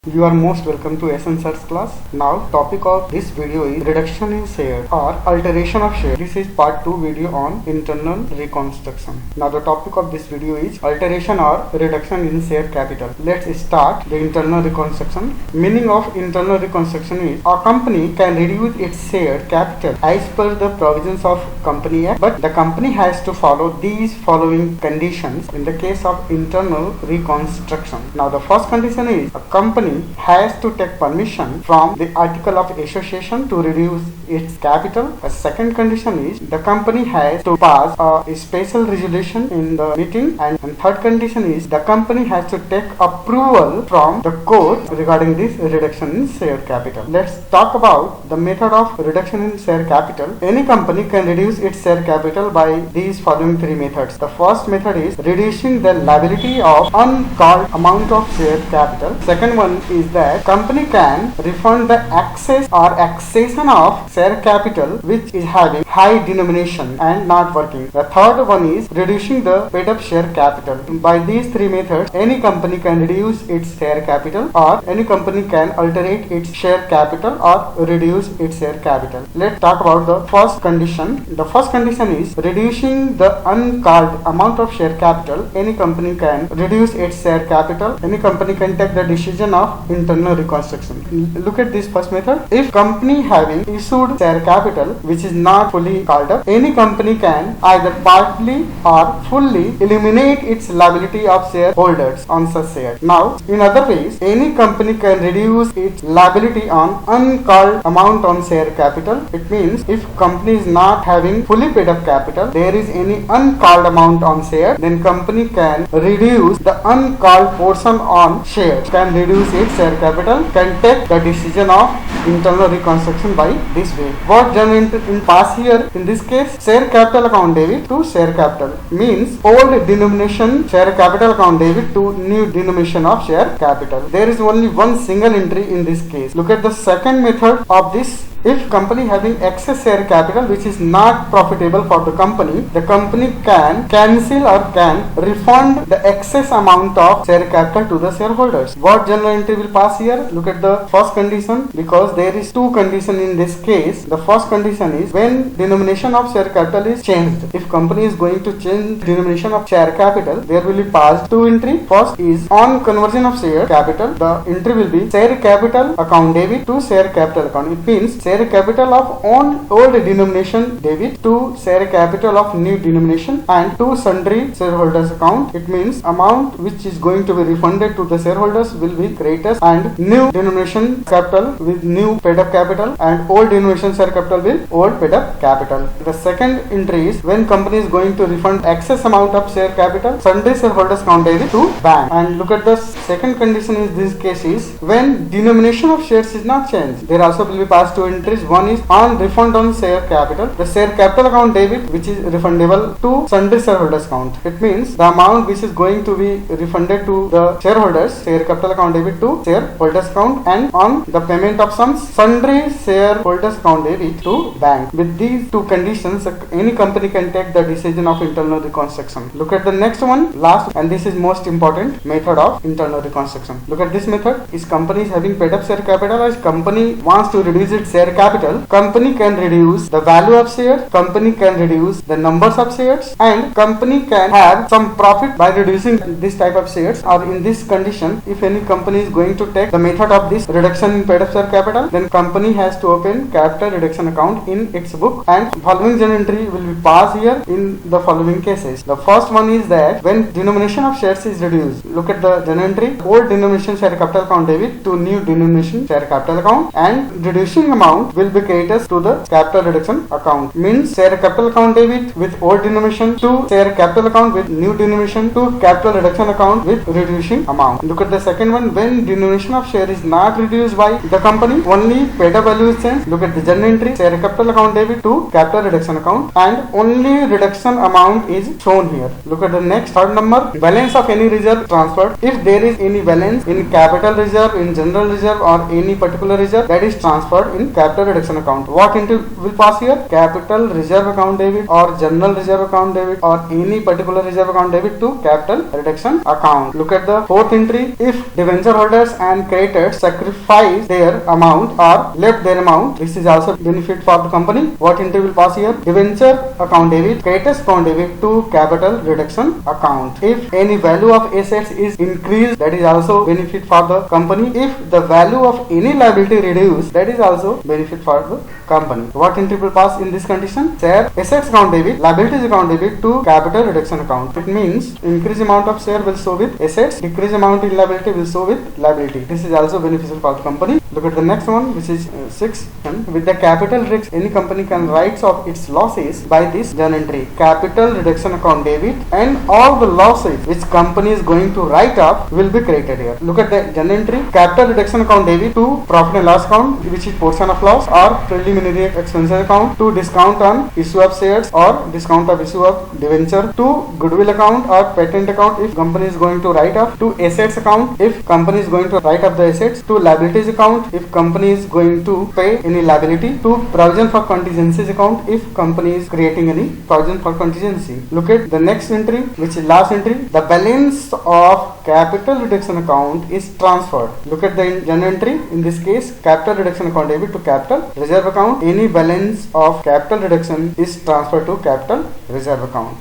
You are most welcome to SN Search class. Now topic of this video is reduction in share or alteration of share. This is part 2 video on internal reconstruction. Now the topic of this video is alteration or reduction in share capital. Let's start the internal reconstruction. Meaning of internal reconstruction is a company can reduce its share capital as per the provisions of Company Act, but the company has to follow these following conditions in the case of internal reconstruction. Now the first condition is a company has to take permission from the article of association to reduce its capital. A second condition is the company has to pass a special resolution in the meeting, and third condition is the company has to take approval from the court regarding this reduction in share capital. Let's talk about the method of reduction in share capital. Any company can reduce its share capital by these following three methods. The first method is reducing the liability of uncalled amount of share capital. Second one is that company can refund the excess or accession of share capital which is having high denomination and not working. The third one is reducing the paid up share capital. By these three methods, any company can reduce its share capital, or any company can alterate its share capital or reduce its share capital. Let's talk about the first condition. The first condition is reducing the uncalled amount of share capital. Any company can reduce its share capital. Any company can take the decision of internal reconstruction. Look at this first method. If company having issued share capital which is not fully called up, any company can either partly or fully eliminate its liability of shareholders on such shares. Now, in other ways, any company can reduce its liability on uncalled amount on share capital. It means if company is not having fully paid up capital, there is any uncalled amount on share, then company can reduce the uncalled portion on shares, can reduce its share capital, can take the decision of internal reconstruction by this way. What generated in past here in this case, share capital account debit to share capital means old denomination share capital account debit to new denomination of share capital. There is only one single entry in this case. Look at the second method of this. If company having excess share capital which is not profitable for the company can cancel or can refund the excess amount of share capital to the shareholders. What general entry will pass here? Look at the first condition, because there is two conditions in this case. The first condition is when denomination of share capital is changed. If company is going to change denomination of share capital, there will be passed two entry. First is on conversion of share capital. The entry will be share capital account debit to share capital account. It means share capital of old denomination debit to share capital of new denomination and to sundry shareholders account. It means amount which is going to be refunded to the shareholders will be greatest, and new denomination capital with new paid up capital and old denomination share capital with old paid up capital. The second entry is when company is going to refund excess amount of share capital, sundry shareholders account debit to bank. And look at the second condition in this case is when denomination of shares is not changed. There also will be passed two entries. One is on refund on share capital, the share capital account debit which is refundable to sundry shareholders account. It means the amount which is going to be refunded to the shareholders, share capital account debit to shareholders account, and on the payment of some sundry shareholders account debit to bank. With these two conditions, any company can take the decision of internal reconstruction. Look at the next one, last, and this is most important method of internal reconstruction. Look at this method. Is company is having paid up share capital, as company wants to reduce its share capital, company can reduce the value of shares, company can reduce the numbers of shares, and company can have some profit by reducing this type of shares. Or in this condition, if any company is going to take the method of this reduction in paid up share capital, then company has to open capital reduction account in its book, and following journal entry will be passed here in the following cases. The first one is that when denomination of shares is reduced, look at the journal entry, old denomination share capital account debit to new denomination share capital account, and reducing amount will be created to the capital reduction account. Means share capital account debit with old denomination to share capital account with new denomination to capital reduction account with reducing amount. Look at the second one, when denomination of share is not reduced by the company, only paid up value is changed. Look at the journal entry, share capital account debit to capital reduction account, and only reduction amount is shown here. Look at the next third number, balance of any reserve transferred. If there is any balance in capital reserve, in general reserve, or any particular reserve that is transferred in capital capital reduction account. What entry will pass here? Capital reserve account debit or general reserve account debit or any particular reserve account debit to capital reduction account. Look at the fourth entry. If debenture holders and creditors sacrifice their amount or left their amount, this is also benefit for the company. What entry will pass here? Debenture account debit, creditors account debit to capital reduction account. If any value of assets is increased, that is also benefit for the company. If the value of any liability reduced, that is also benefit for the company. What entry will pass in this condition? Share assets account debit, liabilities account debit to capital reduction account. It means increase amount of share will show with assets, decrease amount in liability will show with liability. This is also beneficial for the company. Look at the next one, which is 6. With the capital risk, any company can write off its losses by this journal entry. Capital reduction account debit, and all the losses which company is going to write off will be created here. Look at the journal entry. Capital reduction account debit to profit and loss account, which is portion of loss or preliminary expenses account, to discount on issue of shares or discount of issue of debenture, to goodwill account or patent account if company is going to write off, to assets account if company is going to write off the assets, to liabilities account if company is going to pay any liability, to provision for contingencies account if company is creating any provision for contingency. Look at the next entry, which is last entry. The balance of capital reduction account is transferred. Look at the journal entry. In this case, capital reduction account debit to capital reserve account. Any balance of capital reduction is transferred to capital reserve account.